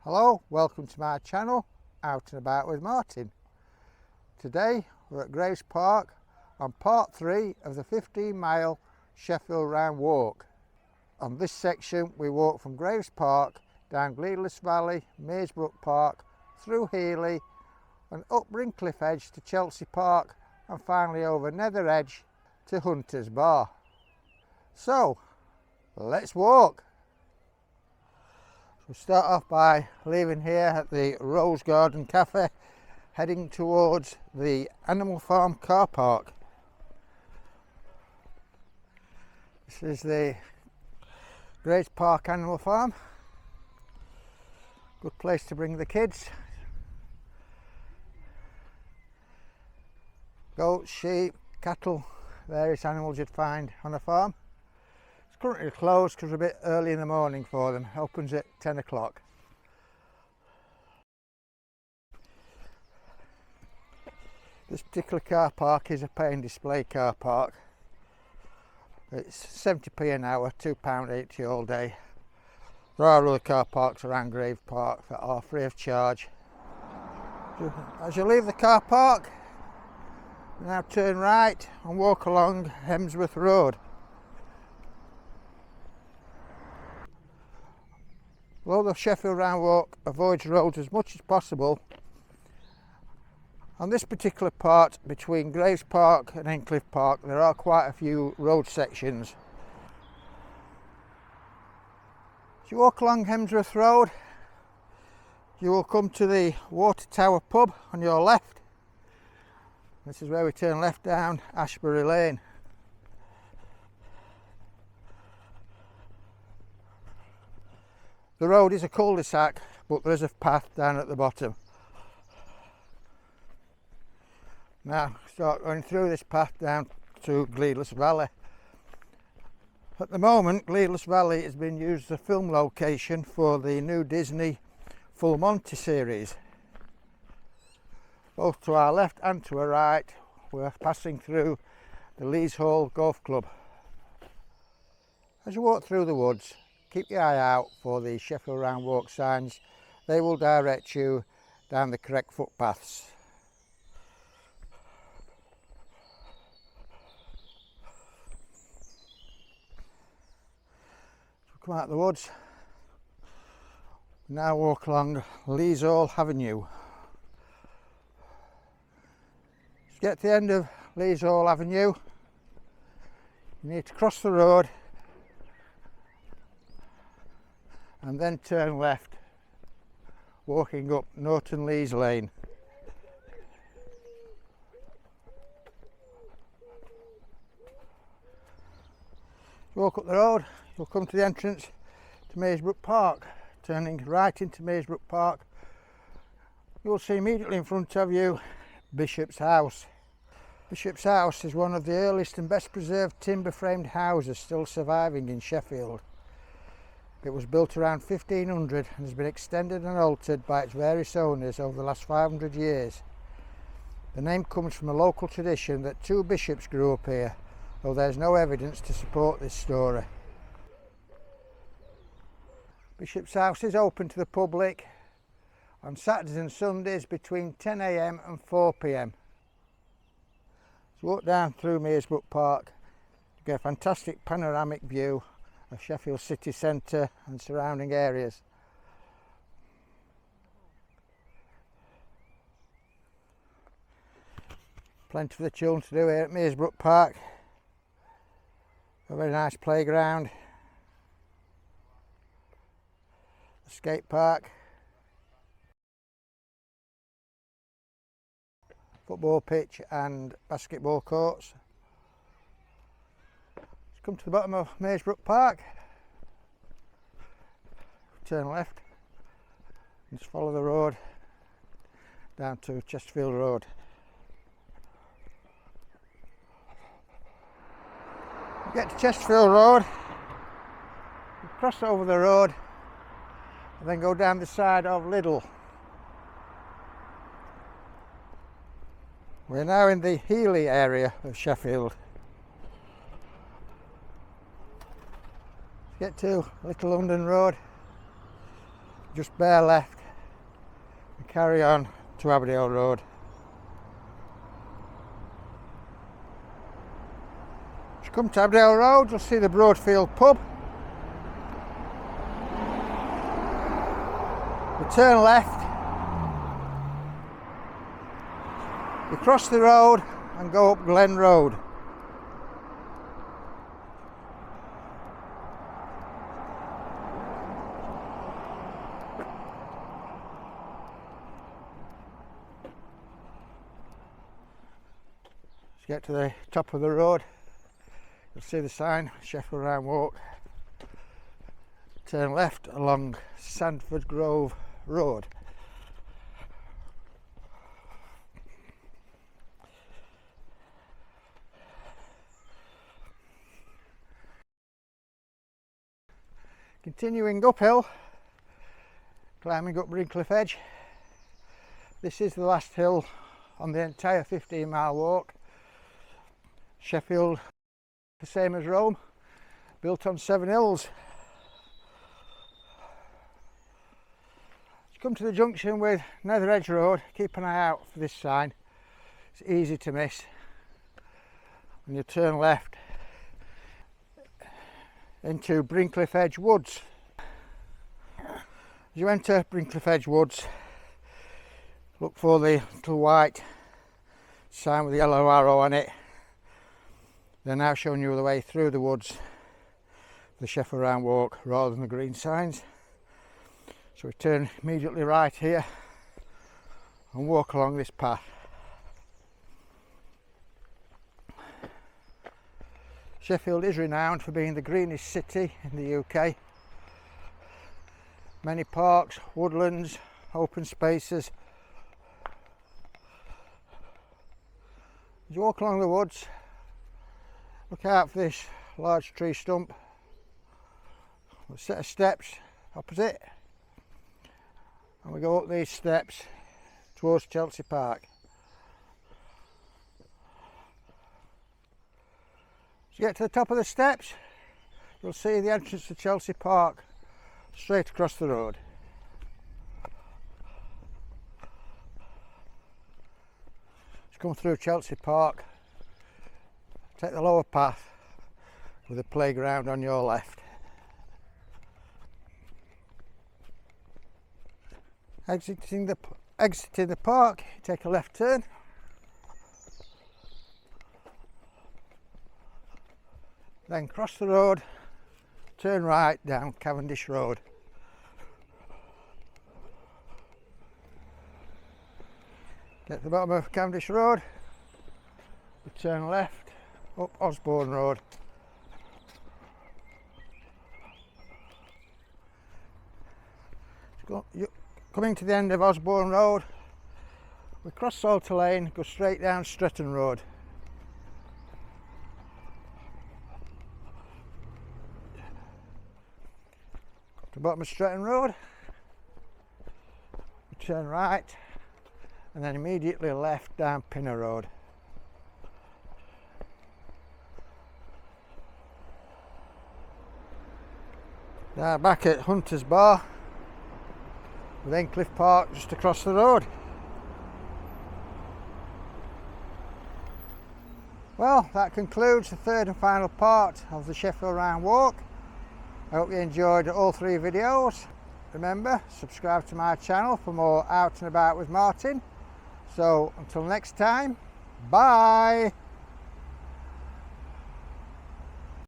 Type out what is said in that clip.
Hello, welcome to my channel, Out and About with Martin. Today we're at Graves Park on part 3 of the 15-mile Sheffield Round Walk. On this section we walk from Graves Park down Gleelus Valley, Maresbrook Park, through Heeley and up Endcliffe Edge to Chelsea Park and finally over Nether Edge to Hunter's Bar. So let's walk. We'll start off by leaving here at the Rose Garden Cafe, heading towards the Animal Farm car park. This is the Graves Park Animal Farm. Good place to bring the kids. Goats, sheep, cattle, various animals you'd find on a farm. Currently closed because we're a bit early in the morning for them. Opens at 10 o'clock. This particular car park is a pay and display car park. It's 70p an hour, £2.80 all day. There are other car parks around Graves Park that are free of charge. As you leave the car park, now turn right and walk along Hemsworth Road. Although the Sheffield Round Walk avoids roads as much as possible, on this particular part between Graves Park and Endcliffe Park there are quite a few road sections. As you walk along Hemsworth Road, you will come to the Water Tower pub on your left. This is where we turn left down Ashbury Lane. The road is a cul-de-sac, but there is a path down at the bottom. Now start going through this path down to Gleelus Valley. At the moment, Gleelus Valley has been used as a film location for the new Disney Full Monty series. Both to our left and to our right, we're passing through the Lees Hall Golf Club. As you walk through the woods, keep your eye out for the Sheffield Round Walk signs. They will direct you down the correct footpaths. Come out of the woods. Now walk along Lees Hall Avenue. To get to the end of Lees Hall Avenue, you need to cross the road and then turn left, walking up Norton Lees Lane. Walk up the road, you'll come to the entrance to Maresbrook Park. Turning right into Maresbrook Park, you'll see immediately in front of you Bishop's House. Bishop's House is one of the earliest and best preserved timber framed houses still surviving in Sheffield. It was built around 1500 and has been extended and altered by its various owners over the last 500 years. The name comes from a local tradition that 2 bishops grew up here, though there is no evidence to support this story. Bishop's House is open to the public on Saturdays and Sundays between 10 AM and 4 PM. So walk down through Maresbrook Park to get a fantastic panoramic view of Sheffield city centre and surrounding areas. Plenty for the children to do here at Maresbrook Park. A very nice playground, a skate park, football pitch and basketball courts. Come to the bottom of Maresbrook Park, turn left and just follow the road down to Chesterfield Road. You get to Chesterfield Road, you cross over the road and then go down the side of Lidl. We're now in the Heeley area of Sheffield. Get to Little London Road, just bear left and carry on to Aberdale Road. As you come to Aberdale Road, you'll see the Broadfield pub. You turn left, you cross the road and go up Glen Road. As you get to the top of the road, you'll see the sign, Sheffield Round Walk. Turn left along Sanford Grove Road. Continuing uphill, climbing up Endcliffe Edge. This is the last hill on the entire 15-mile walk. Sheffield, the same as Rome, built on 7 hills. As you come to the junction with Nether Edge Road, keep an eye out for this sign. It's easy to miss. And you turn left into Endcliffe Edge Woods. As you enter Endcliffe Edge Woods, look for the little white sign with the yellow arrow on it. They're now showing you the way through the woods, the Sheffield Round Walk, rather than the green signs. So we turn immediately right here and walk along this path. Sheffield is renowned for being the greenest city in the UK. Many parks, woodlands, open spaces. As you walk along the woods, look out for this large tree stump. A set of steps opposite, and we go up these steps towards Chelsea Park. As you get to the top of the steps, you'll see the entrance to Chelsea Park straight across the road. As you come through Chelsea Park, take the lower path with a playground on your left. Exiting the park, take a left turn. Then cross the road, turn right down Cavendish Road. Get to the bottom of Cavendish Road, we turn left up Osborne Road. Coming to the end of Osborne Road, we cross Salter Lane, go straight down Stretton Road. To the bottom of Stretton Road, we turn right and then immediately left down Pinner Road. Now back at Hunter's Bar with Endcliffe Park just across the road. Well, that concludes the third and final part of the Sheffield Round Walk. I hope you enjoyed all 3 videos. Remember, subscribe to my channel for more Out and About with Martin. So until next time, bye!